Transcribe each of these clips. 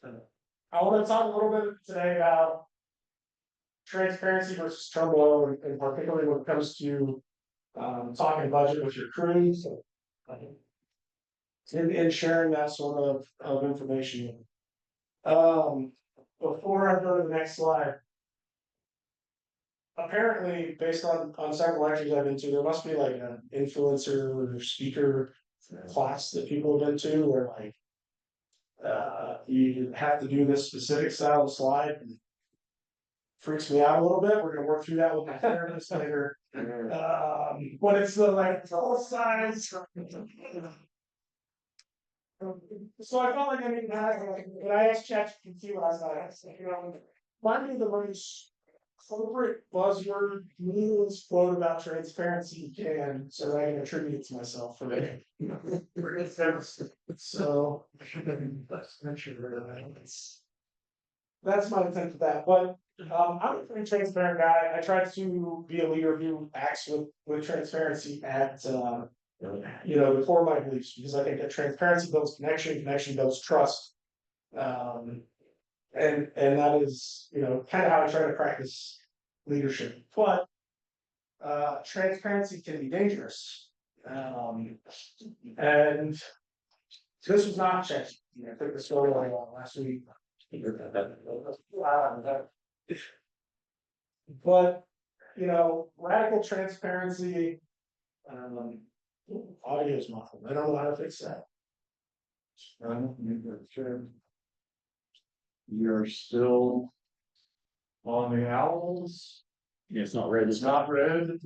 I want to talk a little bit today about transparency versus turmoil, and particularly when it comes to talking budget with your crews and sharing that sort of information. Um, Before I go to the next slide, apparently, based on several lectures I've been to, there must be like an influencer or speaker class that people have been to where like you have to do this specific style of slide. Freaks me out a little bit. We're gonna work through that with my therapist later. But it's the like full size. So I felt like I mean, when I asked ChatGPT last night, I said, find me the most corporate buzzword meaningless quote about transparency you can, so that I can attribute it to myself for me. So that's my attempt at that. But I'm a pretty transparent guy. I try to be a leader who acts with transparency at the core of my beliefs, because I think that transparency builds connection, connection builds trust. And that is, kind of how I try to practice leadership. But transparency can be dangerous. And this was not checked. I took the story last week. But radical transparency. Audio is muffled. I don't know how to fix that. You're still on the owls. Yeah, it's not red. It's not red.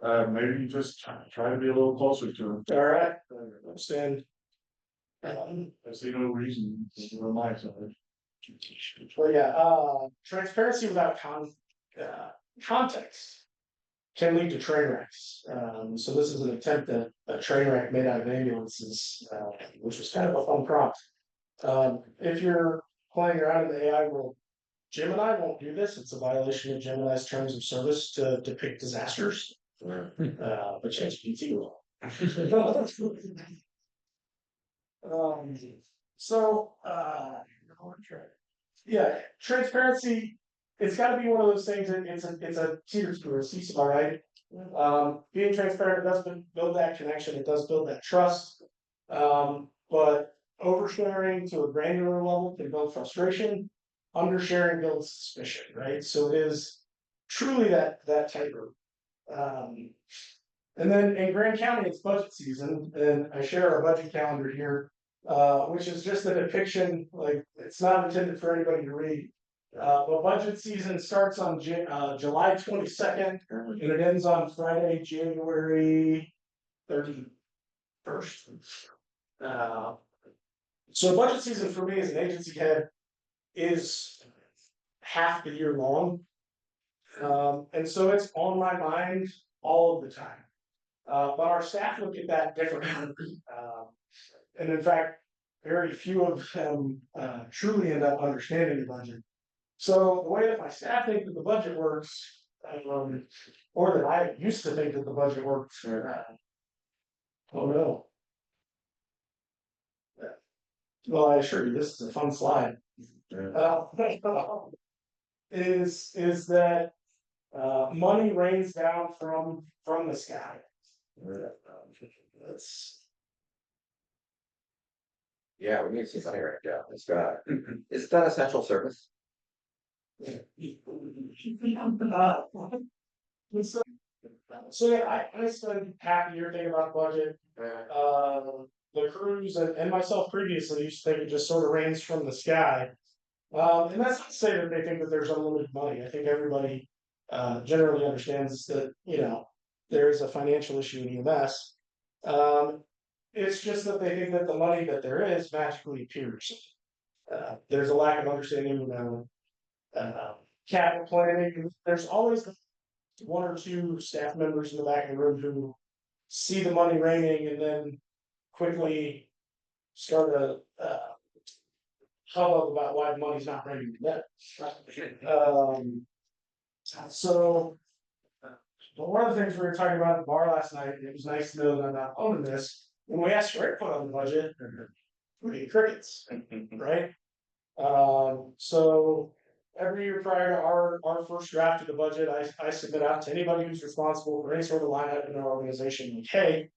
Maybe you just try to be a little closer to it. All right. Understand. I see no reason on my side. Well, yeah. Transparency without context can lead to train wrecks. So this is an attempt at a train wreck made out of ambulances, which was kind of a fun prompt. If you're playing around in the AI world, Gemini won't do this. It's a violation of Gemini's terms of service to depict disasters. But ChatGPT will. So yeah, transparency. It's got to be one of those things. It's a teeter to a seesaw, right? Being transparent does build that connection. It does build that trust. But oversharing to a granular level can build frustration. Undersharing builds suspicion, right? So it is truly that tightrope. And then in Grand County, it's budget season, and I share our budget calendar here, which is just a depiction. Like, it's not intended for anybody to read. But budget season starts on July 22nd, and it ends on Friday, January 31st. So budget season for me as an agency head is half the year long. And so it's on my mind all of the time. But our staff look at that differently. And in fact, very few of them truly end up understanding the budget. So the way that my staff think that the budget works, or that I used to think that the budget works, oh no. Well, I assure you, this is a fun slide. Is that money rains down from the sky. Yeah, we need to see money right now. It's got. Is that essential service? So yeah, I spent half a year thinking about budget. The crews and myself previously used to think it just sort of rains from the sky. And that's not to say that they think that there's unlimited money. I think everybody generally understands that, there is a financial issue in EMS. It's just that they think that the money that there is magically appears. There's a lack of understanding, capital planning. There's always one or two staff members in the back of the room who see the money raining and then quickly start a hubbub about why the money's not raining yet. So one of the things we were talking about at the bar last night, it was nice to know that I'm not owning this. When we asked for input on the budget, we get crickets, right? So every year prior to our first draft of the budget, I submit out to anybody who's responsible for any sort of line item in our organization, like, hey,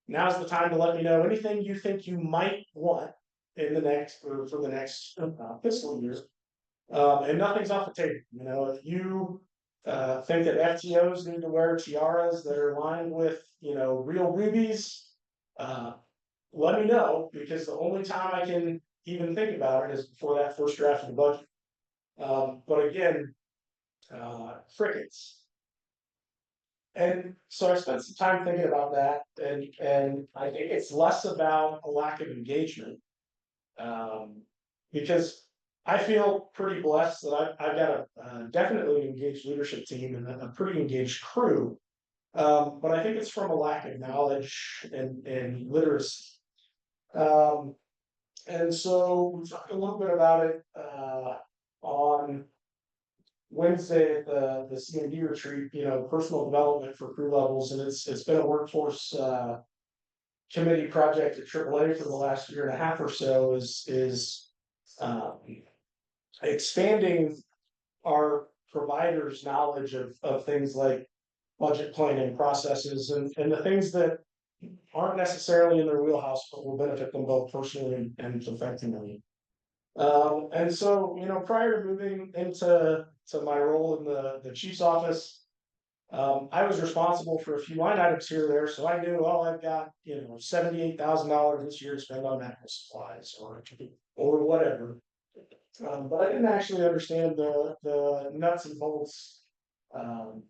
now's the time to let me know anything you think you might want in the next, or for the next fiscal year. And nothing's off the table, you know, if you think that FTOs need to wear tiaras that are lined with, you know, real rubies, let me know, because the only time I can even think about it is before that first draft of the budget. But again, crickets. And so I spent some time thinking about that, and I think it's less about a lack of engagement. Because I feel pretty blessed that I've got a definitely engaged leadership team and a pretty engaged crew. But I think it's from a lack of knowledge and literacy. Um, and so we talked a little bit about it on Wednesday at the CMD retreat, you know, personal development for crew levels, and it's been a workforce committee project at AAA for the last year and a half or so, is um, expanding our providers' knowledge of things like budget planning processes and the things that aren't necessarily in their wheelhouse, but will benefit them both personally and professionally. And so, you know, prior to moving into my role in the chief's office, I was responsible for a few line items here or there, so I knew, oh, I've got, you know, $78,000 this year to spend on medical supplies or whatever. But I didn't actually understand the nuts and bolts,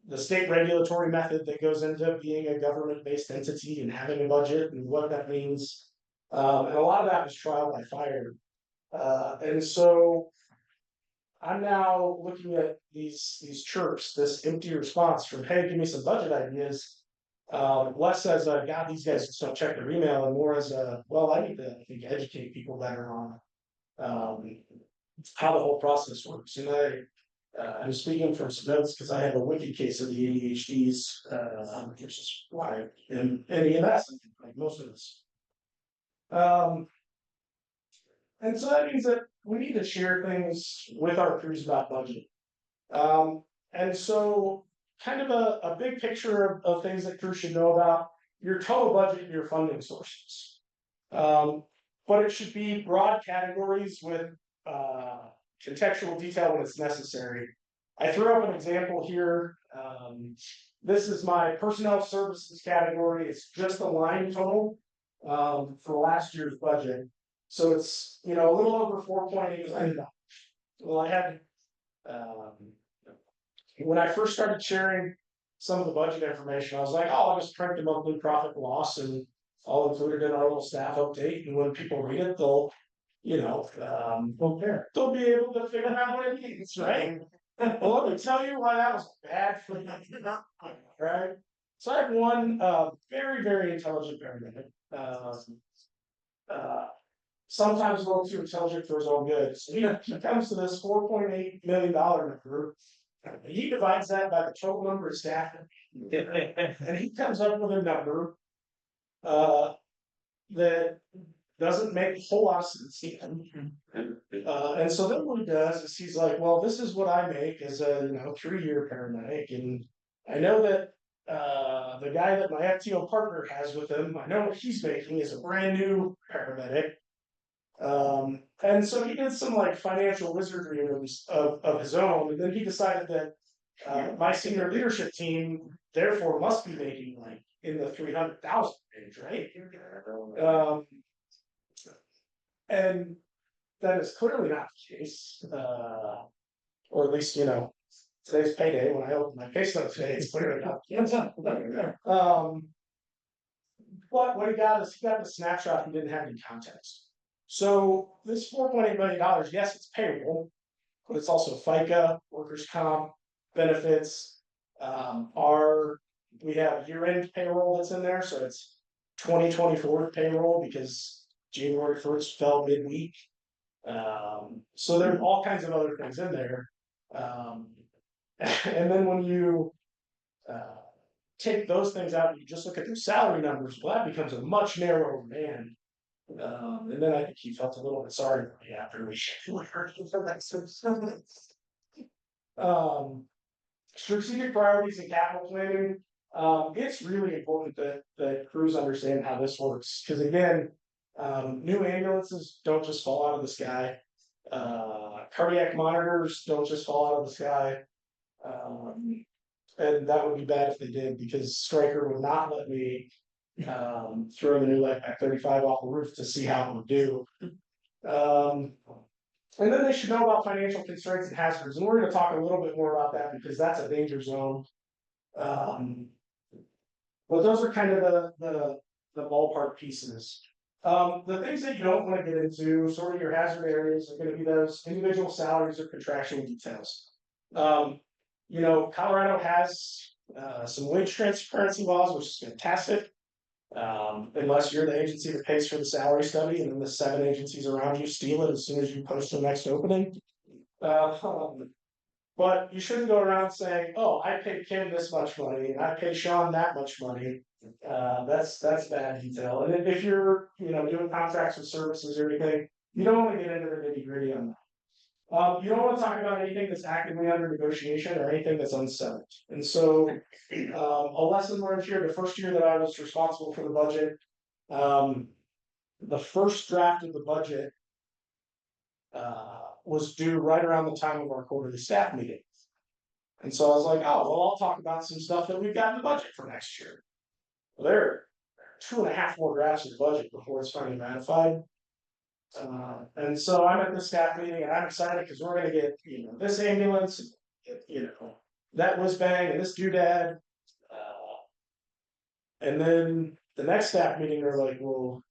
the state regulatory method that goes into being a government-based entity and having a budget and what that means. And a lot of that was trial by fire. And so I'm now looking at these chirps, this empty response from, hey, give me some budget ideas. Less as a, God, these guys just don't check their email, and more as a, well, I need to, I think, educate people better on how the whole process works. And I'm speaking from some notes because I have a wicked case of the ADHDs, which is why in EMS, like most of us. And so that means that we need to share things with our crews about budget. And so kind of a big picture of things that crews should know about your total budget and your funding sources. But it should be broad categories with contextual detail when it's necessary. I threw up an example here. This is my personnel services category. It's just the line total for last year's budget. So it's, you know, a little over $4.8 million. Well, I had when I first started sharing some of the budget information, I was like, oh, I'll just print the monthly profit and loss and I'll include it in our little staff update. And when people read it, they'll, you know, they'll be able to figure out what it means, right? Well, let me tell you why that was bad for me. Right? So I have one very, very intelligent paramedic. Sometimes a little too intelligent for his own good. So he comes to this $4.8 million number. He divides that by the total number of staff, and he comes up with a number that doesn't make a whole lot of sense to him. And so then what he does is he's like, well, this is what I make as a 3-year paramedic, and I know that the guy that my FTO partner has with him, I know what he's making is a brand new paramedic. And so he did some like financial wizardry of his own, and then he decided that my senior leadership team therefore must be making like in the 300,000 range, right? And that is clearly not the case, or at least today's payday. When I open my pay stub today, it's clearly not the case. But what he got is he got the snapshot. He didn't have any context. So this $4.8 million, yes, it's payroll, but it's also FICA, workers' comp, benefits. We have year-end payroll that's in there, so it's 2024 payroll because January 1st fell midweek. So there's all kinds of other things in there. And then when you take those things out and you just look at their salary numbers, well, that becomes a much narrower band. And then I think he felt a little bit sorry for me after we heard from that. Strategic priorities and capital planning. It's really important that crews understand how this works, because again, new ambulances don't just fall out of the sky. Cardiac monitors don't just fall out of the sky. And that would be bad if they did, because Stryker would not let me throw the new Lightback 35 off the roof to see how it would do. And then they should know about financial constraints and hazards, and we're going to talk a little bit more about that because that's a danger zone. But those are kind of the ballpark pieces. The things that you don't want to get into, sort of your hazard areas, are going to be those individual salaries or contractual details. Colorado has some wage transparency laws, which is fantastic. Unless you're the agency that pays for the salary study, and then the 7 agencies around you steal it as soon as you post the next opening. But you shouldn't go around saying, "Oh, I paid Kim this much money, and I paid Sean that much money." That's bad detail. And if you're doing contracts with services or anything, you don't want to get into the nitty gritty on that. You don't want to talk about anything that's actively under negotiation or anything that's unsettled. And so, a lesson learned here: the first year that I was responsible for the budget, the first draft of the budget was due right around the time of our quarterly staff meeting. And so I was like, "Oh, well, I'll talk about some stuff that we've got in the budget for next year." Well, there are 2.5 more drafts of the budget before it's finally ratified. And so I'm at the staff meeting and I'm excited because we're going to get, this ambulance, that whiz bang and this doodad. And then the next staff meeting, they're like, "Well,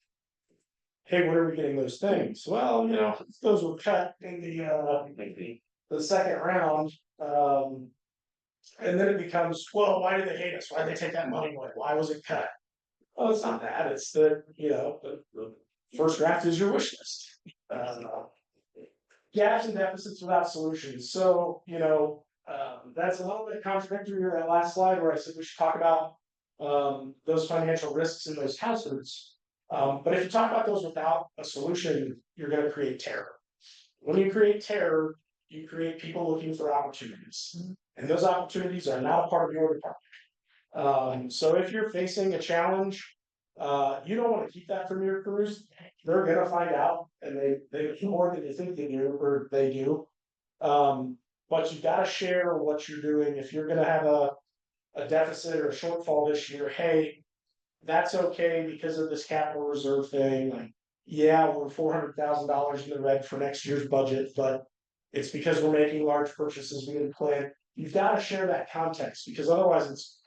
hey, where are we getting those things?" Well, those were cut in the second round. And then it becomes, well, why did they hate us? Why did they take that money away? Why was it cut? Oh, it's not that. It's the first draft is your wish list. Gaps and deficits without solutions. So, that's a little bit contradictory to that last slide where I said we should talk about those financial risks and those hazards. But if you talk about those without a solution, you're going to create terror. When you create terror, you create people looking for opportunities. And those opportunities are not a part of your department. So if you're facing a challenge, you don't want to keep that from your crews. They're going to find out, and they do more than you think they do, or they do. But you got to share what you're doing. If you're going to have a deficit or a shortfall this year, hey, that's okay because of this capital reserve thing. Like, yeah, we're $400,000 in the red for next year's budget, but it's because we're making large purchases we didn't plan. You've got to share that context, because otherwise it's,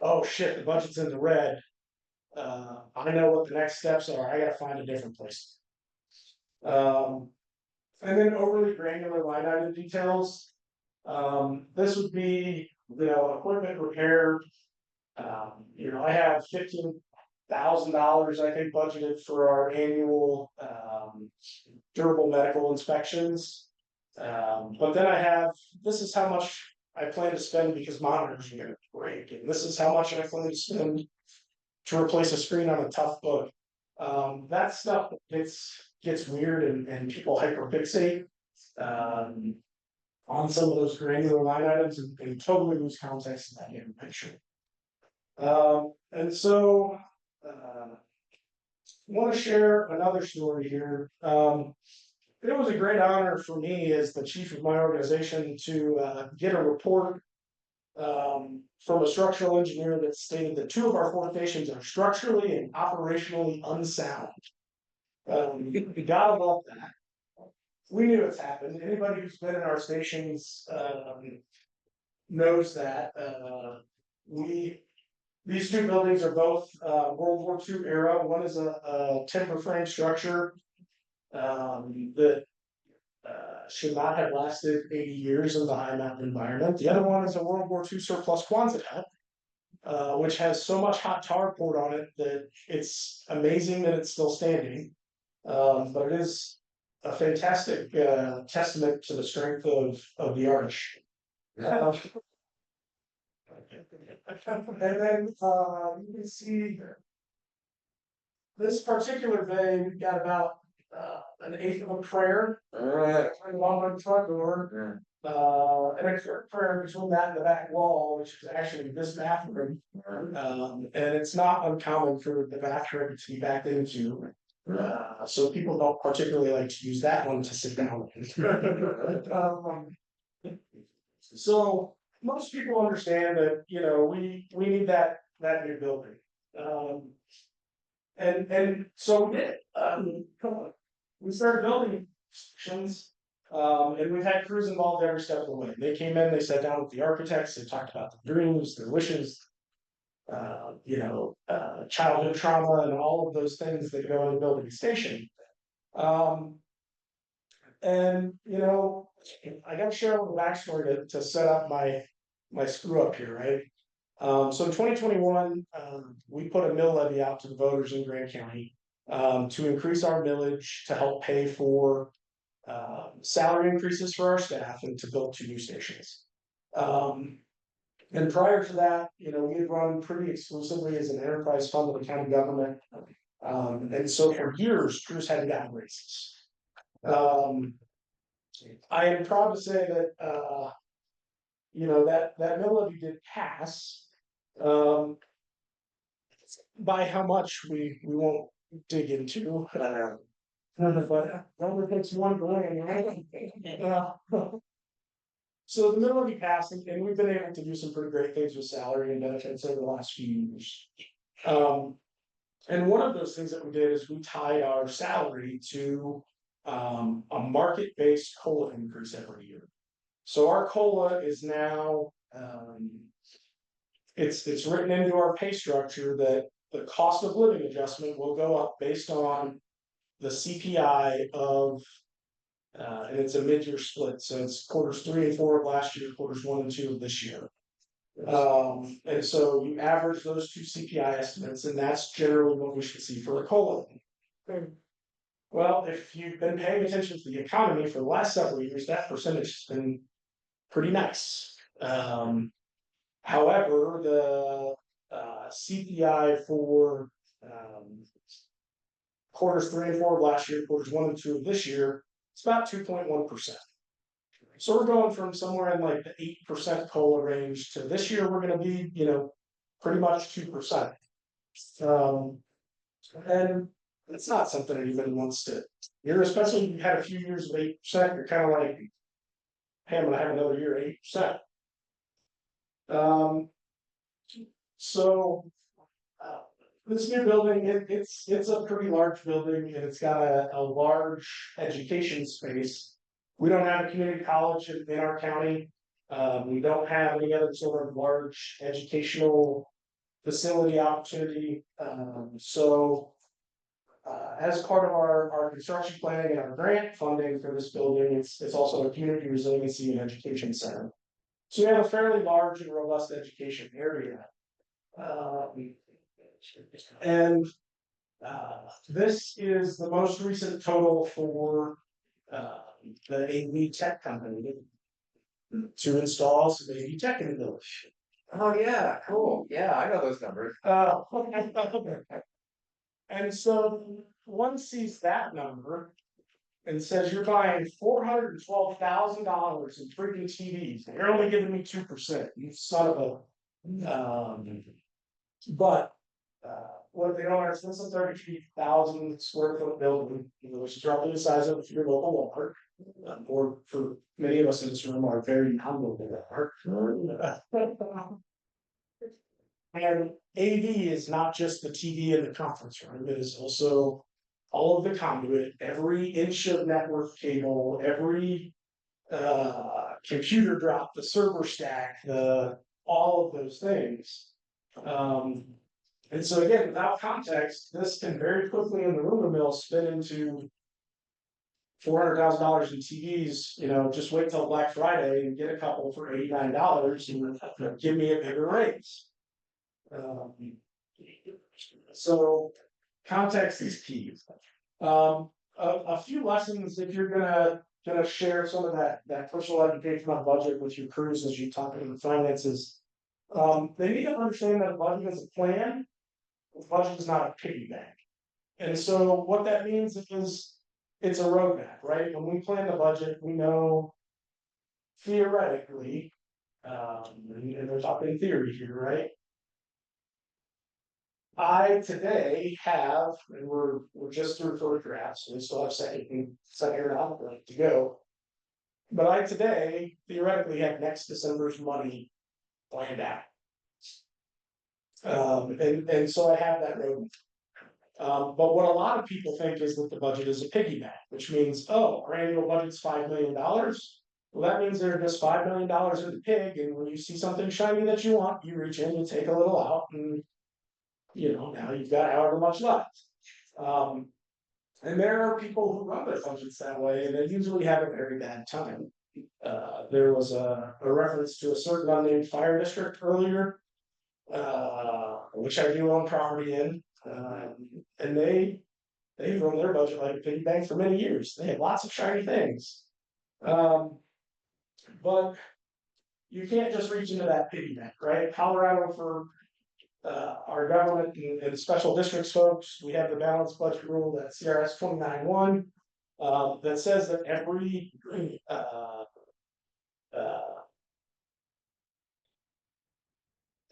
oh shit, the budget's in the red. I know what the next steps are. I got to find a different place. And then overly granular line item details. This would be, equipment repair. I have $15,000, I think, budgeted for our annual durable medical inspections. But then this is how much I plan to spend because monitors are going to break, and this is how much I plan to spend to replace a screen on a tough book. That stuff gets weird and people hyperfixate on some of those granular line items and totally lose context in that given picture. And so I want to share another story here. It was a great honor for me as the chief of my organization to get a report from a structural engineer that stated that 2 of our fortifications are structurally and operationally unsound. You gotta love that. We knew it's happened. Anybody who's been in our stations knows that these 2 buildings are both World War II era. One is a timber frame structure that should not have lasted 80 years in the high mountain environment. The other one is a World War II surplus Quonset hut, which has so much hot tar poured on it that it's amazing that it's still standing. But it is a fantastic testament to the strength of the arch. And then you can see this particular bay, we've got about, an eighth of a prayer, along my front door. And a prayer between that and the back wall, which is actually this bathroom. And it's not uncommon for the bathroom to be backed into. So people don't particularly like to use that one to sit down. Um, so most people understand that, we need that new building. And so we did. We started building stations. And we've had crews involved every step of the way. They came in, they sat down with the architects, they talked about their dreams, their wishes, childhood trauma and all of those things that go into building a station. And I gotta share a little backstory to set up my screw up here, right? So in 2021, we put a mill levy out to the voters in Grant County to increase our millage to help pay for salary increases for our staff and to build 2 new stations. And prior to that, we had run pretty exclusively as an enterprise fund of the county government. And so for years, crews hadn't gotten raises. I am proud to say that, that mill levy did pass. By how much we won't dig into. But number takes one going, right? So the middle of the passed, and we've been able to do some pretty great things with salary and benefits over the last few years. And one of those things that we did is we tied our salary to a market-based COLA increase every year. So our COLA is now it's written into our pay structure that the cost of living adjustment will go up based on the CPI of, and it's a mid-year split, so it's quarters 3 and 4 of last year, quarters 1 and 2 of this year. And so you average those 2 CPI estimates, and that's generally what we should see for the COLA. Well, if you've been paying attention to the economy for the last several years, that percentage has been pretty nice. However, the CPI for quarters 3 and 4 of last year, quarters 1 and 2 of this year, it's about 2.1%. So we're going from somewhere in like the 8% COLA range to this year, we're going to be, pretty much 2%. And it's not something anybody wants to hear, especially if you had a few years of 8%, you're kind of like, hey, I'm going to have another year at 8%. So this new building, it's a pretty large building, and it's got a large education space. We don't have a community college in our county. We don't have any other sort of large educational facility opportunity. So as part of our construction planning and our grant funding for this building, it's also a community resiliency and education center. So we have a fairly large and robust education area. And this is the most recent total for the AV tech company to install some AV tech in the village. Oh, yeah, cool. Yeah, I know those numbers. And so one sees that number and says, you're buying $412,000 in freaking TVs. You're only giving me 2%. You son of a. But what they don't understand, it's a 33,000 square foot building, which is roughly the size of your local Walmart, or for many of us in this room are very humble Walmart. And AV is not just the TV in the conference room, it is also all of the conduit, every inch of network cable, every computer drop, the server stack, all of those things. And so again, without context, this can very quickly in the rumor mill spin into $400,000 in TVs. Just wait till Black Friday and get a couple for $89 and give me a bigger raise. So context is key. A few lessons if you're gonna share some of that personal education on budget with your crews as you talk about the finances. They need to understand that a budget is a plan. The budget is not a piggy bank. And so what that means is it's a roadmap, right? When we plan the budget, we know theoretically, and we're talking theory here, right? I today have, and we're just through first drafts, so we still have second round to go. But I today theoretically have next December's money planned out. And so I have that road. But what a lot of people think is that the budget is a piggyback, which means, oh, our annual budget's $5 million. Well, that means there's just $5 million in the pig, and when you see something shiny that you want, you reach in, you take a little out, and now you've got however much left. And there are people who run their budgets that way, and they usually have a very bad time. There was a reference to a certain unnamed fire district earlier, which I do own property in, and they've run their budget like a piggy bank for many years. They have lots of shiny things, but you can't just reach into that piggy bank, right? Colorado, for our government and special districts folks, we have the balanced budget rule, that CRS 29.1, that says that every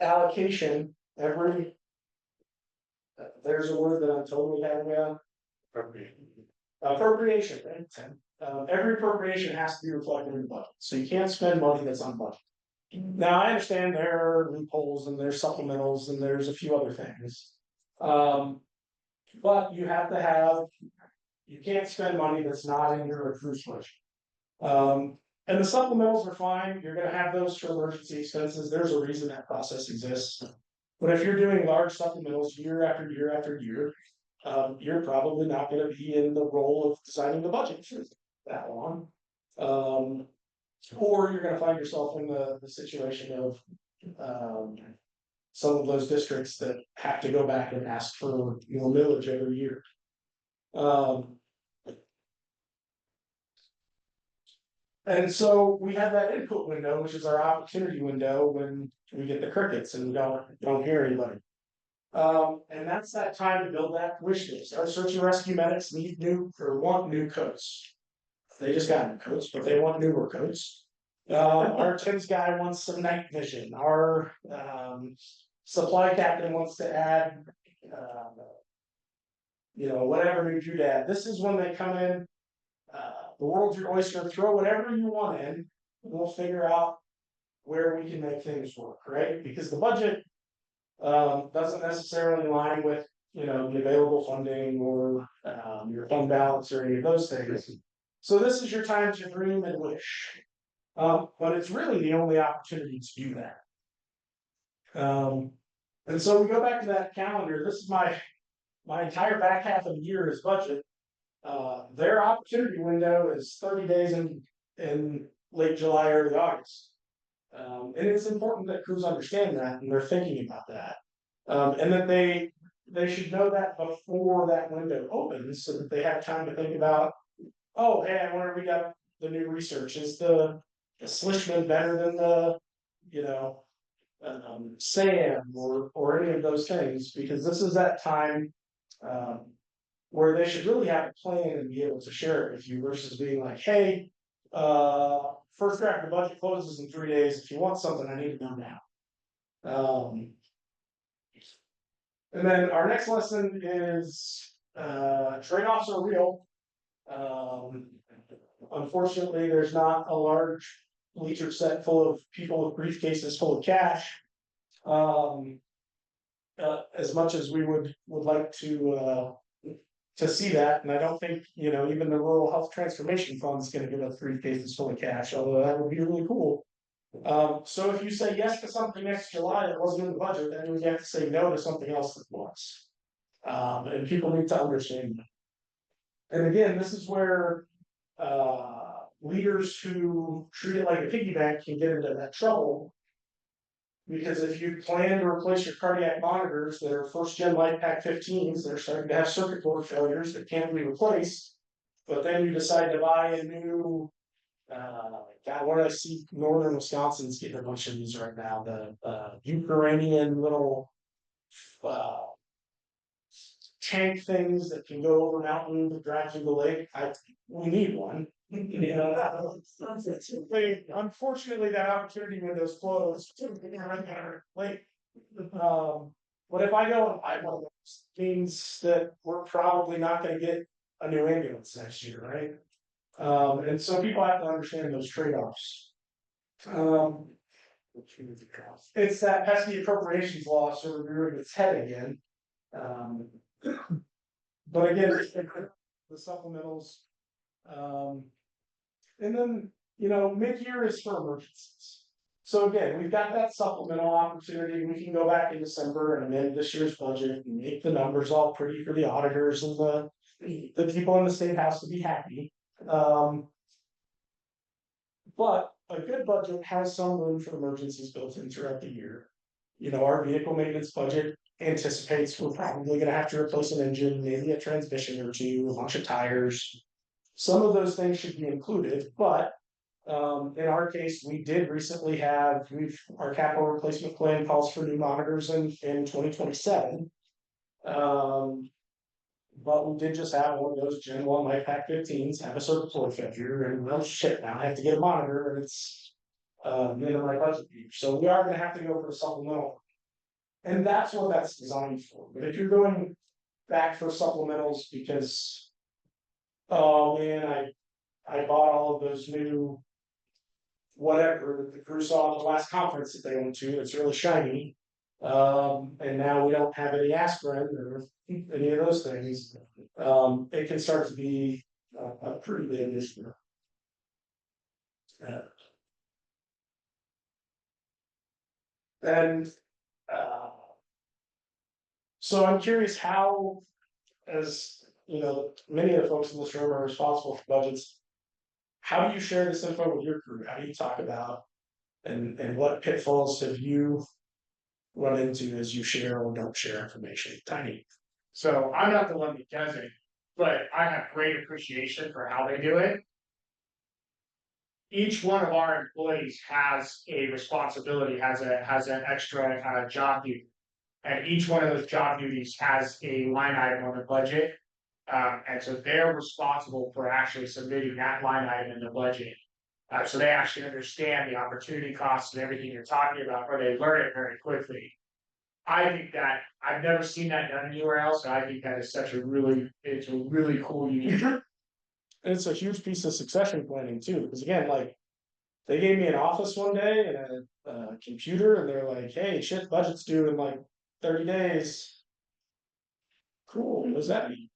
allocation, there's a word that I'm totally having appropriation, right? Every appropriation has to be reflected in the budget, so you can't spend money that's on budget. Now, I understand there are loopholes and there's supplementals and there's a few other things. But you can't spend money that's not in your approved budget. And the supplementals are fine. You're gonna have those for emergency expenses. There's a reason that process exists. But if you're doing large supplementals year after year after year, you're probably not gonna be in the role of designing the budget for that long. Or you're gonna find yourself in the situation of some of those districts that have to go back and ask for more millage every year. And so we have that input window, which is our opportunity window when we get the crickets and we don't hear anybody. And that's that time to build that wish list. Our search and rescue medics want new coats. They just got new coats, but they want newer coats. Our TIMS guy wants some night vision. Our supply captain wants to add, whatever new doodad. This is when they come in. The world's your oyster. Throw whatever you want in, and we'll figure out where we can make things work, right? Because the budget doesn't necessarily align with the available funding or your fund balance or any of those things. So this is your time to dream and wish. But it's really the only opportunity to do that. And so we go back to that calendar. This is my entire back half of the year is budget. Their opportunity window is 30 days in late July, early August. And it's important that crews understand that and they're thinking about that. And that they should know that before that window opens so that they have time to think about, oh, hey, I wonder if we got the new research. Is the Slishman better than the, SAM or any of those things? Because this is that time where they should really have a plan and be able to share it with you versus being like, hey, first draft of the budget closes in 3 days. If you want something, I need to know now. And then our next lesson is trade-offs are real. Unfortunately, there's not a large bleacher set full of people with briefcases full of cash. As much as we would like to see that, and I don't think even the rural health transformation fund is going to give us briefcases full of cash, although that would be really cool. So if you say yes to something next July that wasn't in the budget, then you have to say no to something else that was. And people need to understand that. And again, this is where leaders who treat it like a piggy bank can get into that trouble. Because if you plan to replace your cardiac monitors that are first-gen LifePak 15s, they're starting to have circuit board failures that can't be replaced, but then you decide to buy a new, God, what do I see? Northern Wisconsin's getting a bunch of these right now. The Ukrainian little tank things that can go over mountain to drive through the lake, we need one. You know, unfortunately, that opportunity window's closed. Like, but if I go and buy one of those, means that we're probably not gonna get a new ambulance next year, right? And so people have to understand those trade-offs. It's that pesky appropriations law sort of rearing its head again. But again, the supplementals. And then, mid-year is for emergencies. So again, we've got that supplemental opportunity. We can go back in December and amend this year's budget and make the numbers all pretty for the auditors and the people in the state house to be happy. But a good budget has some room for emergencies built in throughout the year. Our vehicle maintenance budget anticipates we're probably gonna have to replace an engine, maybe a transmission or two, a bunch of tires. Some of those things should be included, but in our case, we did recently have, our capital replacement plan calls for new monitors in 2027. But we did just have one of those Gen 1 LifePak 15s have a circuit board failure, and well, shit, now I have to get a monitor, and it's in my budget. So we are gonna have to go for a supplemental. And that's what that's designed for. But if you're going back for supplementals because, oh man, I bought all of those new whatever that the crew saw at the last conference that they went to, it's really shiny. And now we don't have any aspirin or any of those things. It can start to be a pretty big issue. And so I'm curious how, as many of the folks in this room are responsible for budgets. How do you share this info with your crew? How do you talk about and what pitfalls have you run into as you share or don't share information? Tiny. So I'm not the one that does it, but I have great appreciation for how they do it. Each one of our employees has a responsibility, has an extra job duty. And each one of those job duties has a line item on the budget. And so they're responsible for actually submitting that line item in the budget. So they actually understand the opportunity costs and everything you're talking about, or they learn it very quickly. I think that I've never seen that done anywhere else. And I think that is it's a really cool unique. And it's a huge piece of succession planning too, because again, like they gave me an office one day and a computer, and they're like, "Hey, shit, budget's due in like 30 days." Cool. What does that mean?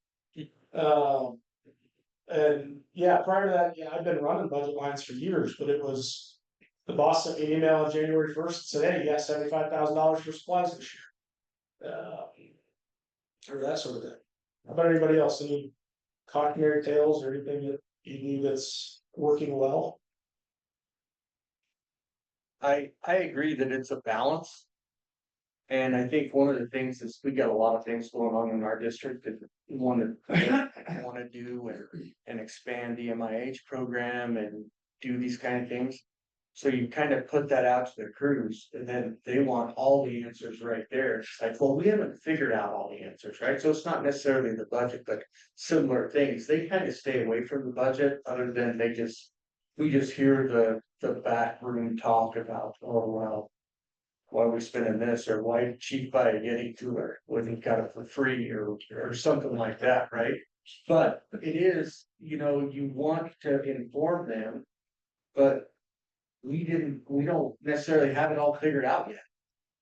And yeah, prior to that, I've been running budget lines for years, but it was the boss sent me an email on January 1st and said, "Hey, you got $75,000 for supplies this year." Or that sort of thing. How about anybody else? Any cautionary tales or anything that you knew that's working well? I agree that it's a balance. And I think one of the things is we got a lot of things going on in our district that we want to do and expand the MIH program and do these kind of things. So you kind of put that out to the crews, and then they want all the answers right there. It's like, well, we haven't figured out all the answers, right? So it's not necessarily the budget, but similar things. They kind of stay away from the budget, other than we just hear the back room talk about, oh well, why are we spending this, or why did Chief buy a Yeti cooler when he got it for free, or something like that, right? But it is, you want to inform them, but we don't necessarily have it all figured out yet.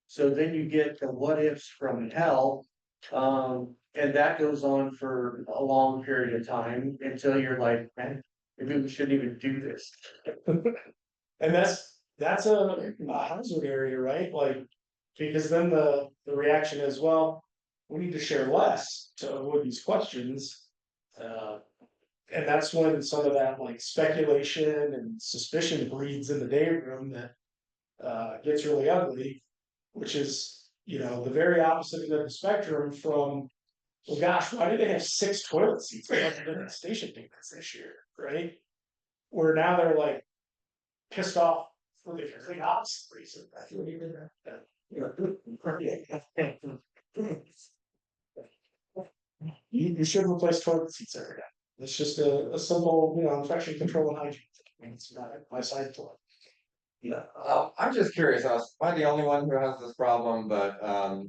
So then you get the what ifs from hell, and that goes on for a long period of time until you're like, man, maybe we shouldn't even do this. And that's a hazard area, right? Like, because then the reaction is, well, we need to share less to avoid these questions. And that's when some of that like speculation and suspicion breeds in the day room that gets really ugly, which is, the very opposite end of the spectrum from, well, gosh, why do they have 6 toilet seats at station maintenance this year, right? Where now they're like pissed off for the complete opposite reason. That's what you did that. You should replace toilet seats every day. It's just a simple, infection control and hygiene. It's not my side to it. Yeah. I'm just curious, am I the only one who has this problem, but,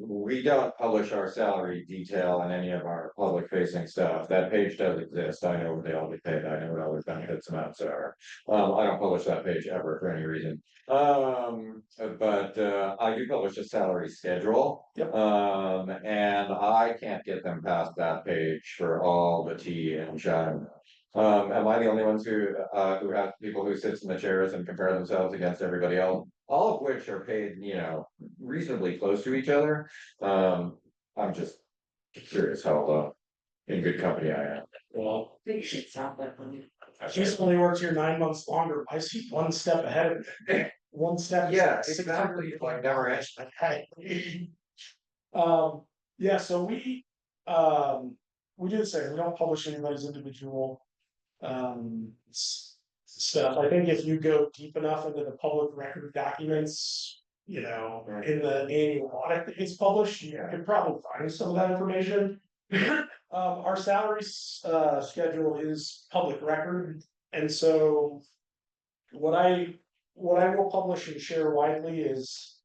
we don't publish our salary detail in any of our public facing stuff. That page does exist. I know what they all get paid. I know what all the benefits amounts are. I don't publish that page ever for any reason. But I do publish a salary schedule. Yep. And I can't get them past that page for all the tea and shine. Am I the only ones who have people who sits in the chairs and compare themselves against everybody else? All of which are paid, reasonably close to each other. I'm just curious how, in good company I am. Well, I think you should stop that one. he's only worked here 9 months longer. I see one step ahead of me. One step. is Yeah, like exactly. $600. Like never ends. Okay. Yeah, so we do the same. We don't publish anybody's individual stuff. I think if you go deep enough into the public record documents, in the annual audit that gets published, you could probably find some of that information. Our salaries schedule is public record, and so what I will publish and share widely is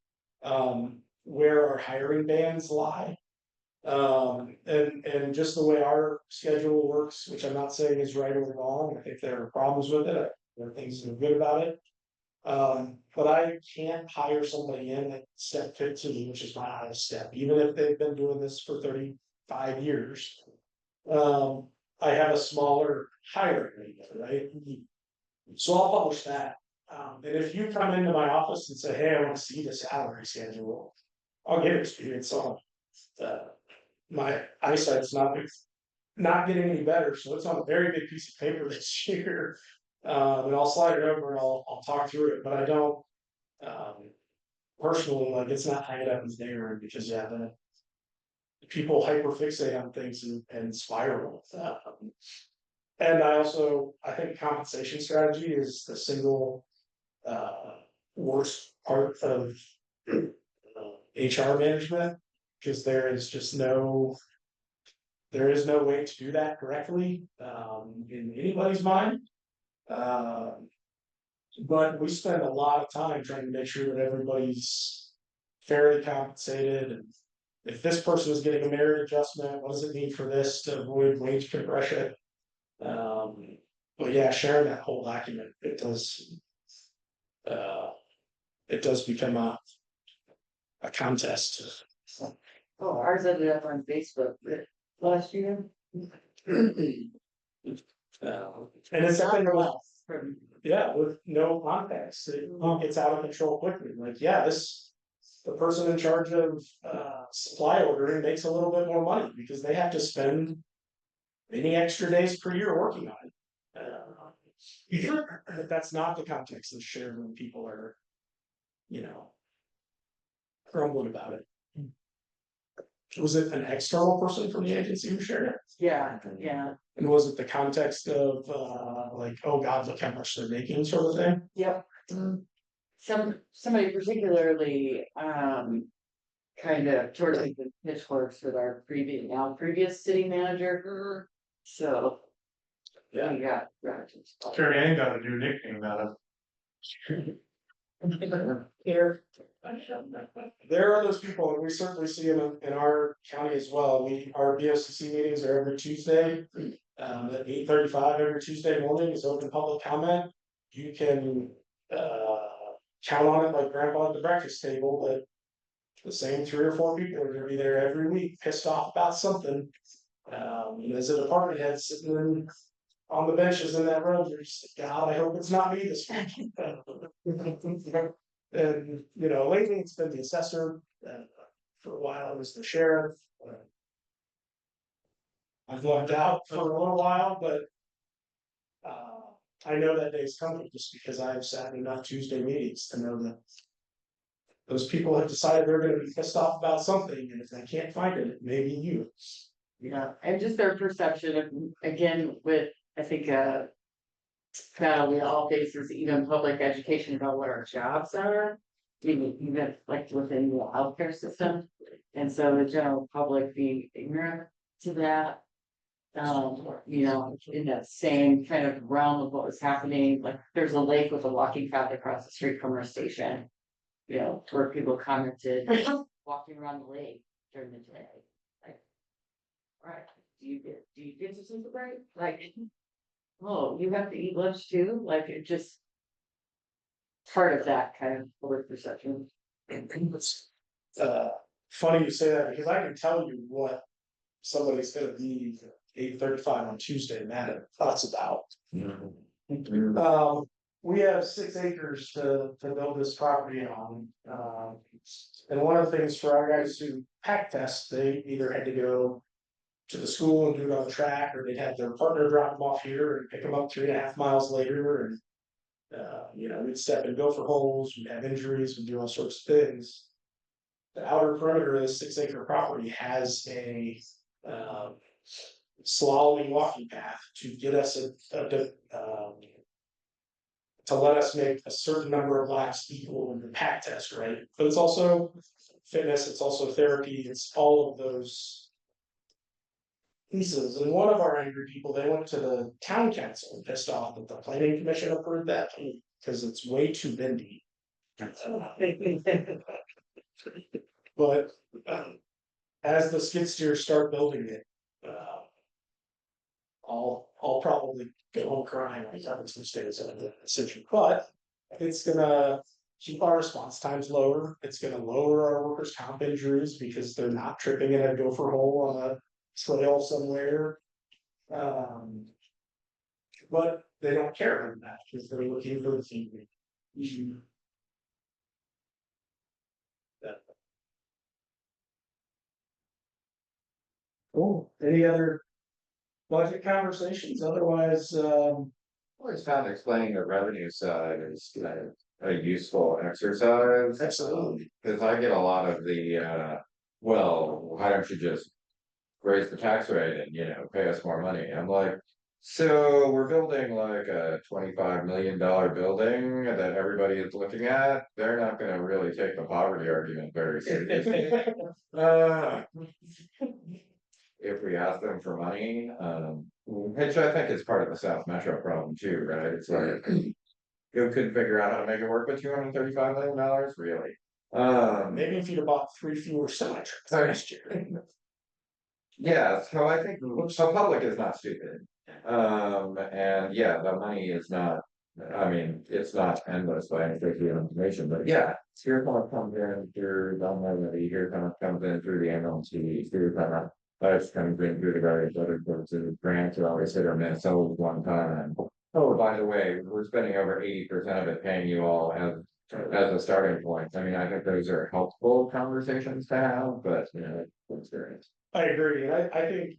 where our hiring bands lie. And just the way our schedule works, which I'm not saying is right or wrong, I think there are problems with it, there are things that are good about it. But I can't hire somebody in at step 15, which is my highest step, even if they've been doing this for 35 years. I have a smaller hiring rate, right? So I'll publish that. And if you come into my office and say, hey, I want to see the salary schedule, I'll give it to you. It's on. My eyesight's not getting any better, so it's on a very big piece of paper this year. And I'll slide it over and I'll talk through it, but I don't personally, like, it's not hanging up as there because the people hyperfixate on things and spiral. And I think compensation strategy is the single worst part of HR management, because there is no way to do that correctly in anybody's mind. But we spend a lot of time trying to make sure that everybody's fairly compensated, and if this person is getting a merit adjustment, what does it mean for this to avoid wage compression? But yeah, sharing that whole document, it does become a contest. Oh, ours ended up on Facebook last year. And it's a thing with, From with no context, it gets out of control quickly. Like, the person in charge of supply ordering makes a little bit more money because they have to spend many extra days per year working on it. But that's not the context that's shared when people are, grumbling about it. Was it an external person from the agency who shared it? yeah. And was it the context of like, oh God, look how much they're making, sort of thing? Yep. Somebody particularly kind of towards the pitchforks with our previous city manager. So Yeah. we got relatives. Carrie Ann got a new nickname out of. Here. There are those people, and we certainly see them in our county as well. Our BOCC meetings are every Tuesday. At 8:35 every Tuesday morning is open public comment. You can count on it like grandpa at the breakfast table, that the same 3 or 4 people are gonna be there every week, pissed off about something. As a department head sitting on the benches in that room, you're just like, God, I hope it's not me this week. And, lately it's been the assessor, for a while it was the sheriff. I've lucked out for a little while, but I know that day's coming just because I've sat in enough Tuesday meetings to know that those people have decided they're gonna be pissed off about something, and if they can't find it, it may be you. Yeah, and just their perception of, again, with, I think, battle we all face is even public education about what our jobs are, even like within the healthcare system. And so the general public being ignorant. to that. You know, in that same kind of realm of what was happening, like there's a lake with a walking path across the street from our station. You know, where people commented, walking around the lake during the day, like. Right, do you get to sleep at night? Like, oh, you have to eat lunch too, like it just. Part of that kind of public perception. It's funny you say that because I can tell you what somebody's gonna be 8:35 on Tuesday mad at us about. We have 6 acres to build this property on. And one of the things for our guys who pack test, they either had to go to the school and do it on the track, or they'd have their partner drop them off here and pick them up 3.5 miles later. And you know, we'd step and go for holes, we'd have injuries, we'd do all sorts of things. The outer perimeter of this 6-acre property has a slaloming walking path to get us to let us make a certain number of laps equal in the pack test, right? But it's also fitness, it's also therapy, it's all of those pieces. And one of our angry people, they went to the town council and pissed off that the planning commission approved that because it's way too bendy. But as the skid steers start building it, I'll probably go home crying like having some stays in the decision, but it's gonna keep our response times lower. It's gonna lower our workers' comp injuries because they're not tripping in a gopher hole on a trail somewhere. But they don't care about that because they're looking for the feedback. Cool. Any other budget conversations? Otherwise, Always found explaining the revenue side is a useful exercise. absolutely. Cause I get a lot of well, why don't you just raise the tax rate and, pay us more money? I'm like, so we're building like a $25 million building that everybody is looking at. They're not gonna really take the poverty argument very seriously. If we ask them for money, which I think is part of the South Metro problem too, right? It's like, you couldn't figure out how to make it work with $235 million, really? Maybe if you'd have bought 3 fewer semi trucks last year. Yeah, so I think, so public is not stupid. And yeah, the money is not, I mean, it's not endless by any stretch of the information, but yeah. Here's how it comes in through the levy, here's how it comes in through the MLT, here's how it's coming in through the various other sources. Grants are always hit or miss, so one time. Oh, by the way, we're spending over 80% of it paying you all as a starting point. I mean, I think those are helpful conversations to have, but experience. I agree, and I think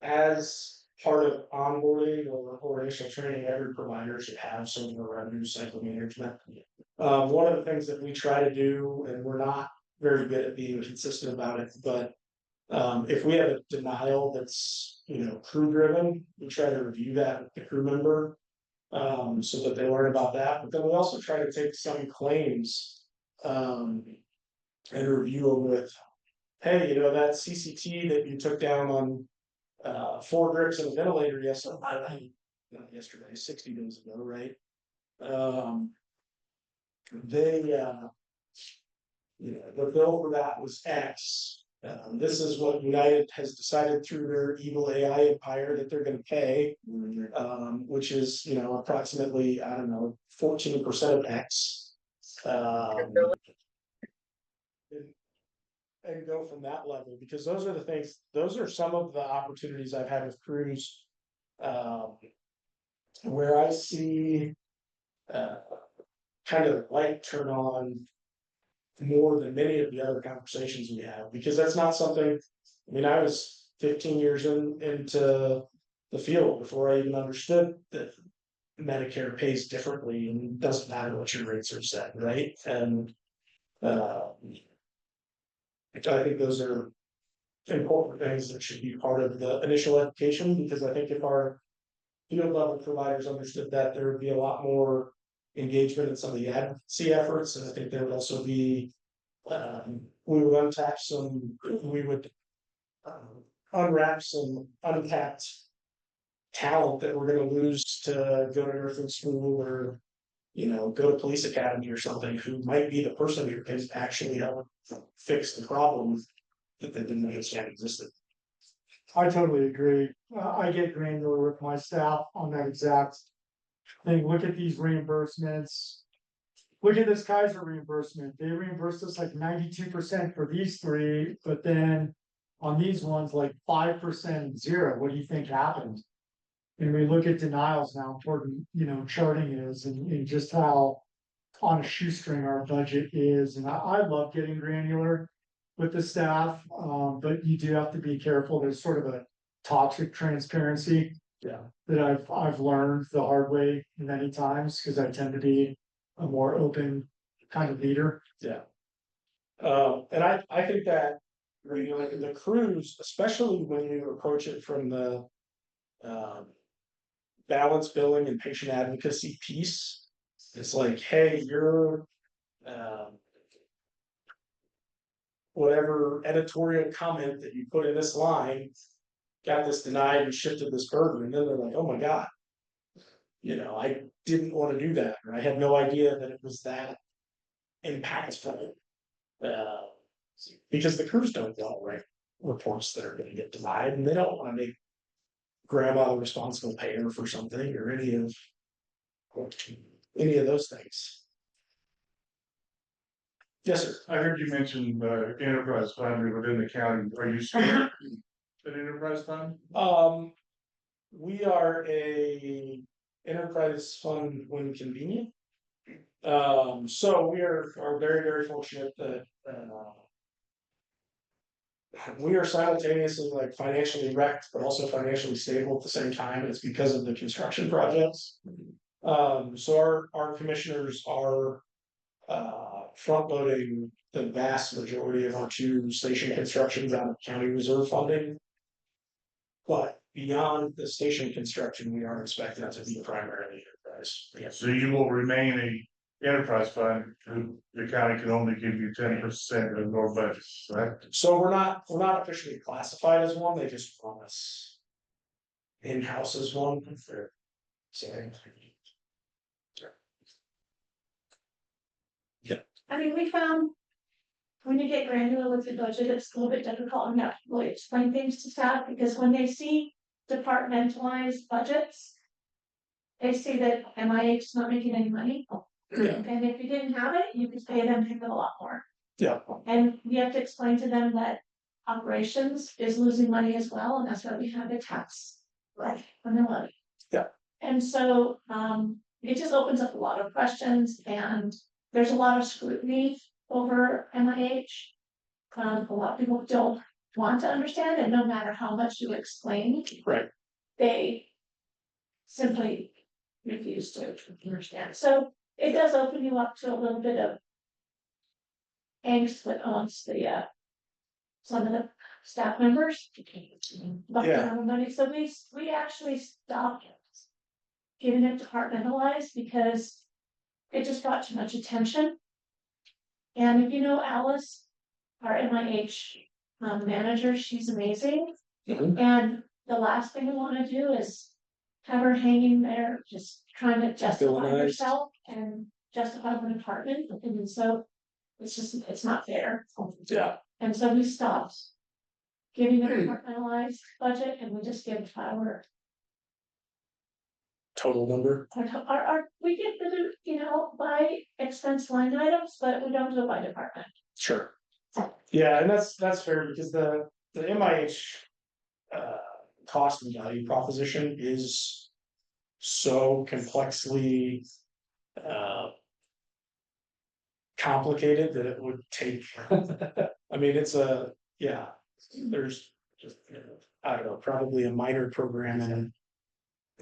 as part of onboarding or initial training, every provider should have some of the revenue cycle management. One of the things that we try to do, and we're not very good at being consistent about it, but if we have a denial that's, crew driven, we try to review that with the crew member. So that they learn about that, but then we also try to take some claims. And review them with, hey, that CCT that you took down on 4 grips and a ventilator yesterday, not yesterday, 60 days ago, right? They the bill for that was X. This is what United has decided through their evil AI empire that they're gonna pay, which is, approximately, I don't know, 14% of X. And go from that level, because those are the things, those are some of the opportunities I've had with crews. Where I see kind of light turn on more than many of the other conversations we have, because that's not something, I mean, I was 15 years into the field before I even understood that Medicare pays differently and doesn't matter what your rates are set, right? And I think those are important things that should be part of the initial education, because I think if our field level providers understood that, there would be a lot more engagement in some of the advocacy efforts, and I think there would also be we would untap some, we would unwrap some untapped talent that we're gonna lose to go to nursing school or, go to police academy or something, who might be the person who can actually help fix the problem that they didn't understand existed. I totally agree. I get granular with my staff on that exact thing. Look at these reimbursements. Look at this Kaiser reimbursement. They reimbursed us like 92% for these three, but then on these ones, like 5% 0. What do you think happened? And we look at denials, how important, charting is and just how on a shoestring our budget is. And I love getting granular with the staff, but you do have to be careful. There's sort of a toxic transparency. Yeah. That I've learned the hard way many times, because I tend to be a more open kind of leader. Yeah. And I think that, like the crews, especially when you approach it from the balance billing and patient advocacy piece, it's like, hey, you're whatever editorial comment that you put in this line got this denied and shifted this burden, and then they're like, oh my God, I didn't want to do that, or I had no idea that it was that impactful. Because the crews don't all write reports that are going to get denied, and they don't want to make grandma the responsible payer for something or any of those things. Yes, sir. I heard you mention enterprise fund within the county. Are you still an enterprise fund? We are a enterprise fund when convenient. So we are very, very fortunate that we are simultaneously like financially wrecked, but also financially stable at the same time. It's because of the construction projects. So our commissioners are front loading the vast majority of our 2 station constructions out of county reserve funding. But beyond the station construction, we are expecting that to be primarily enterprise. So you will remain a enterprise fund. The county can only give you 10% of your budget, right? So we're not officially classified as one. They just want us in-house as one. I mean, we found when you get granular with the budget, it's a little bit difficult and not really explain things to staff, because when they see departmentalized budgets, they see that MIH is not making any money. Yeah. And if you didn't have it, you could pay them a lot more. Yeah. And you have to explain to them that operations is losing money as well, and that's why we have the tax, like, on the levy. Yeah. And so, it just opens up a lot of questions, and there's a lot of scrutiny over MIH. A lot of people don't want to understand, and no matter how much you explain, Right. they simply refuse to understand. So it does open you up to a little bit of angst with amongst the some of the staff members about the amount of money. So we actually stopped giving it departmentalized because it just got too much attention. And if you know Alice, our MIH manager, she's amazing. Mhm. And the last thing we want to do is have her hanging there, just trying to justify Villainized. herself and justify the department. And so it's not fair. Yeah. And so we stopped giving a departmentalized budget, and we just give our Total number. we get the, by expense line items, but we don't do it by department. Sure. Yeah, and that's fair, because the MIH cost and value proposition is so complexly complicated that it would take I mean, there's just, I don't know, probably a minor program and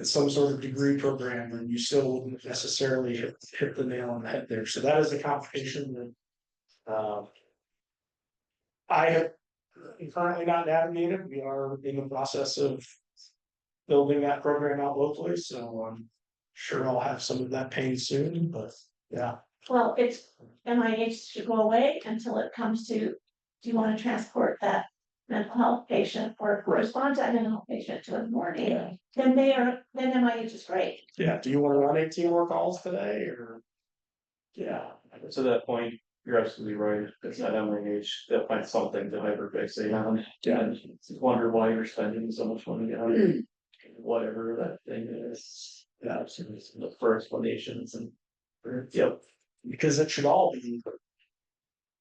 some sort of degree program, and you still wouldn't necessarily hit the nail on the head there. So that is a complication that I have currently not navigated. We are in the process of building that program out locally, so I'm sure I'll have some of that pain soon, but yeah. Well, it's MIH should go away until it comes to, do you want to transport that mental health patient or corresponds to a mental health patient to a morning, then then MIH is great. Yeah, do you wanna run 18 more calls today, or? Yeah. To that point, you're absolutely right, it's at MIH, they'll find something to hyperfixate on. Yeah. Just wonder why you're spending so much money on whatever that thing is. Yeah, so it's look for explanations and. Yep, because it should all be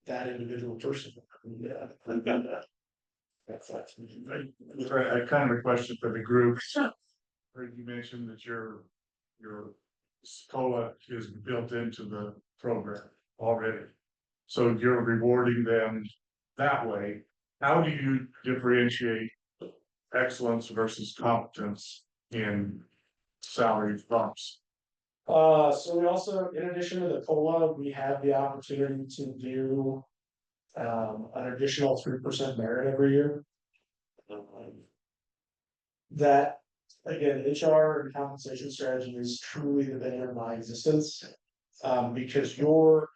that individual person. Yeah. That's. I kind of a question for the group. Heard you mentioned that your COLA is built into the program already. So you're rewarding them that way. How do you differentiate excellence versus competence in salary bumps? So we also, in addition to the COLA, we have the opportunity to do. An additional 3% merit every year. That, again, HR and compensation strategy is truly the bane of my existence. Because your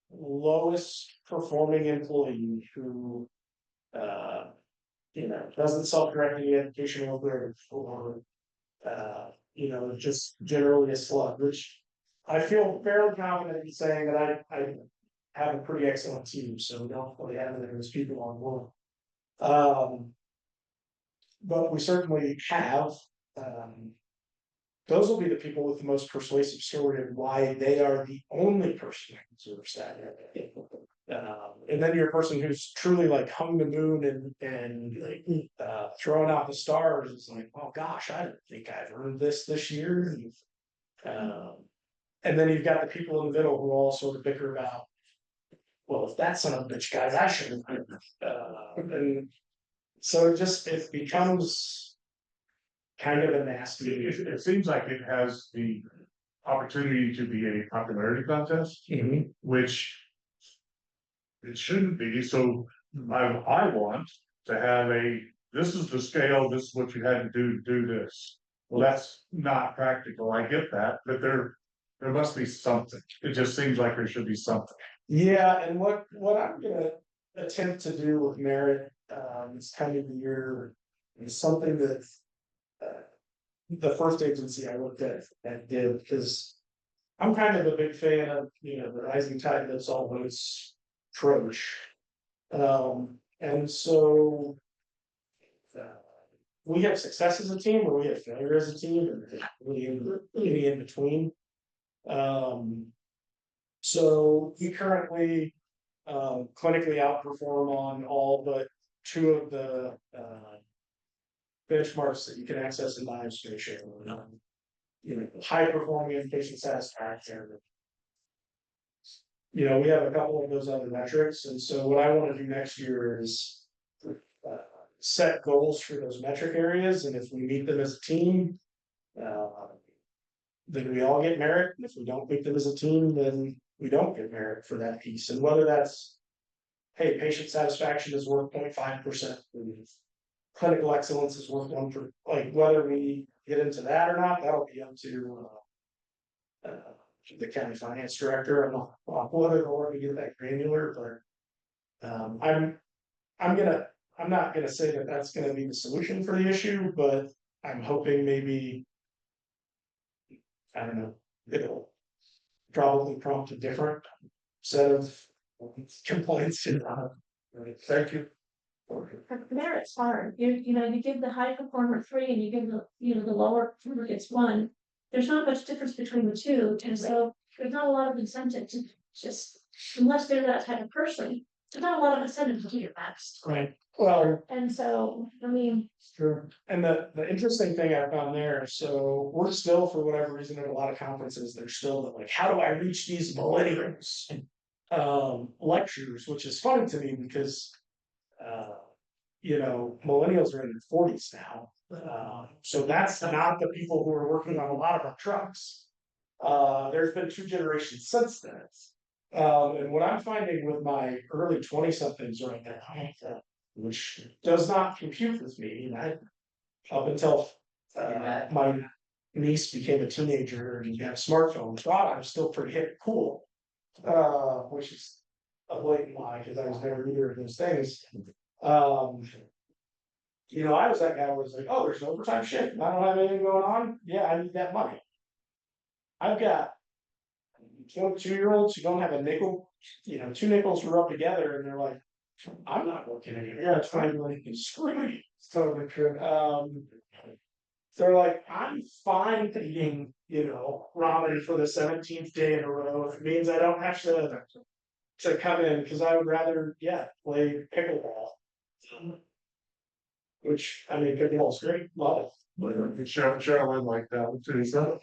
lowest performing employee who, doesn't self-direct any educational growth or, just generally a slug, which I feel fairly confident in saying that I have a pretty excellent team, so we don't really have any of those people on board. But we certainly have, those will be the people with the most persuasive story of why they are the only person who deserves that. And then you're a person who's truly like hung the moon and throwing out the stars. It's like, oh gosh, I don't think I've earned this year. And then you've got the people in the middle who all sort of bicker about, well, if that son of a bitch guys, I should have. And so it becomes kind of a nasty. It seems like it has the opportunity to be a popularity contest, which it shouldn't be. So I want to have this is the scale, this is what you had to do this. Well, that's not practical. I get that, but there must be something. It just seems like there should be something. Yeah, and what I'm gonna attempt to do with merit, this kind of year is something that the first agency I looked at did, because I'm kind of a big fan of the rising tide lifts all boats approach. And so we have success as a team, or we have failure as a team, and really in between. So we currently clinically outperform on all but 2 of the benchmarks that you can access in my administration. High performing patient satisfaction. We have a couple of those other metrics, and so what I want to do next year is set goals for those metric areas, and if we meet them as a team, then we all get merit. If we don't meet them as a team, then we don't get merit for that piece. And whether that's, hey, patient satisfaction is worth 0.5%, clinical excellence is worth 1%, like whether we get into that or not, that'll be up to the county finance director. I'm not whether or not we get that granular, but I'm not gonna say that that's gonna be the solution for the issue, but I'm hoping maybe, I don't know, it'll probably prompt a different set of complaints. Thank you. Merit's hard, you give the high performer 3 and you give the lower performer gets 1. There's not much difference between the 2, and so there's not a lot of incentive to just, unless they're that type of person, there's not a lot of incentive to do your best. Right. Well, and so, I mean. Sure. And the interesting thing I found there, so we're still, for whatever reason, at a lot of conferences, they're still like, how do I reach these millennials? Lectures, which is funny to me because, millennials are in their 40s now. So that's not the people who are working on a lot of our trucks. There's been 2 generations since then. And what I'm finding with my early 20-somethings right now, which does not compute with me, up until my niece became a teenager and got a smartphone, thought I was still pretty hip and cool, which is a blatant lie because I was never either of those things. You know, I was that guy who was like, oh, there's an overtime shift, and I don't have anything going on, yeah, I need that money. I've got 22-year-olds who don't have a nickel, you know, 2 nickels to rub together, and they're like, I'm not working anymore. Yeah, it's fine. Like, screw me. It's totally true. They're like, I'm fine eating, you know, ramen for the 17th day in a row. If it means I don't have to come in, because I would rather, yeah, play pickleball. Which, I mean, pickleball's great, love it. Cheryl like that too, so.